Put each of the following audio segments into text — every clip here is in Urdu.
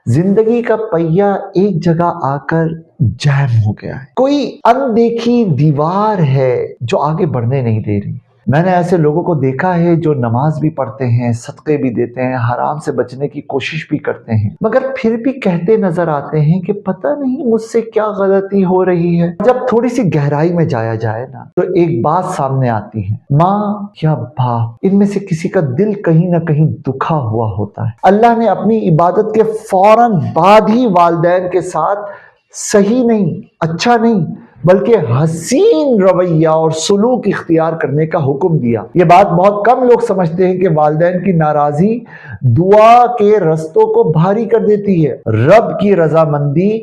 زندگی کا پہیا ایک جگہ آ کر جیم ہو گیا ہے. کوئی اندیکھی دیوار ہے جو آگے بڑھنے نہیں دے رہی. میں نے ایسے لوگوں کو دیکھا ہے جو نماز بھی پڑھتے ہیں، صدقے بھی دیتے ہیں، حرام سے بچنے کی کوشش بھی کرتے ہیں، مگر پھر بھی کہتے نظر آتے ہیں کہ پتہ نہیں مجھ سے کیا غلطی ہو رہی ہے. جب تھوڑی سی گہرائی میں جایا جائے نا تو ایک بات سامنے آتی ہے، ماں یا باپ، ان میں سے کسی کا دل کہیں نہ کہیں دکھا ہوا ہوتا ہے. اللہ نے اپنی عبادت کے فوراً بعد ہی والدین کے ساتھ صحیح نہیں، اچھا نہیں، بلکہ حسین رویہ اور سلوک اختیار کرنے کا حکم دیا. یہ بات بہت کم لوگ سمجھتے ہیں کہ والدین کی ناراضی دعا کے رستوں کو بھاری کر دیتی ہے. رب کی رضامندی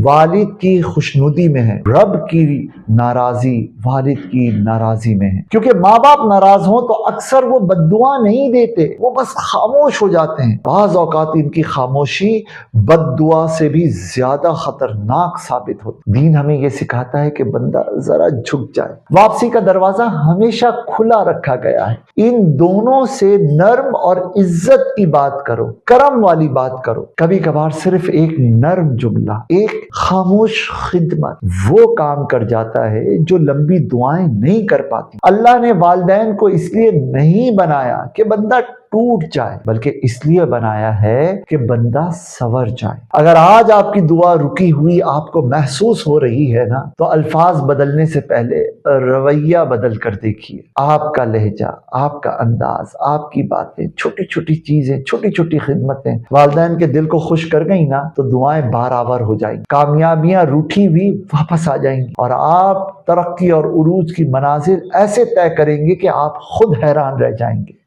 والد کی خوشنودی میں ہے، رب کی ناراضی والد کی ناراضی میں ہے. کیونکہ ماں باپ ناراض ہوں تو اکثر وہ بد دعا نہیں دیتے، وہ بس خاموش ہو جاتے ہیں. بعض اوقات ان کی خاموشی بد دعا سے بھی زیادہ خطرناک ثابت ہوتی. دین ہمیں یہ سکھاتا ہے کہ بندہ ذرا جھک جائے. واپسی کا دروازہ ہمیشہ کھلا رکھا گیا ہے. ان دونوں سے نرم اور عزت کی بات کرو، کرم والی بات کرو. کبھی کبھار صرف ایک نرم جملہ، ایک خاموش خدمت وہ کام کر جاتا ہے جو لمبی دعائیں نہیں کر پاتی. اللہ نے والدین کو اس لیے نہیں بنایا کہ بندہ ٹوٹ جائے، بلکہ اس لیے بنایا ہے کہ بندہ سنور جائے. اگر آج آپ کی دعا رکی ہوئی آپ کو محسوس ہو رہی ہے نا تو الفاظ بدلنے سے پہلے رویہ بدل کر دیکھیے. آپ کا لہجہ، آپ کا انداز، آپ کی باتیں، چھوٹی چھوٹی چیزیں، چھوٹی چھوٹی خدمتیں والدین کے دل کو خوش کر گئی نا تو دعائیں بارآور ہو جائیں گی، کامیابیاں روٹھی ہوئی واپس آ جائیں گی، اور آپ ترقی اور عروج کی منازل ایسے طے کریں گے کہ آپ خود حیران رہ جائیں گے.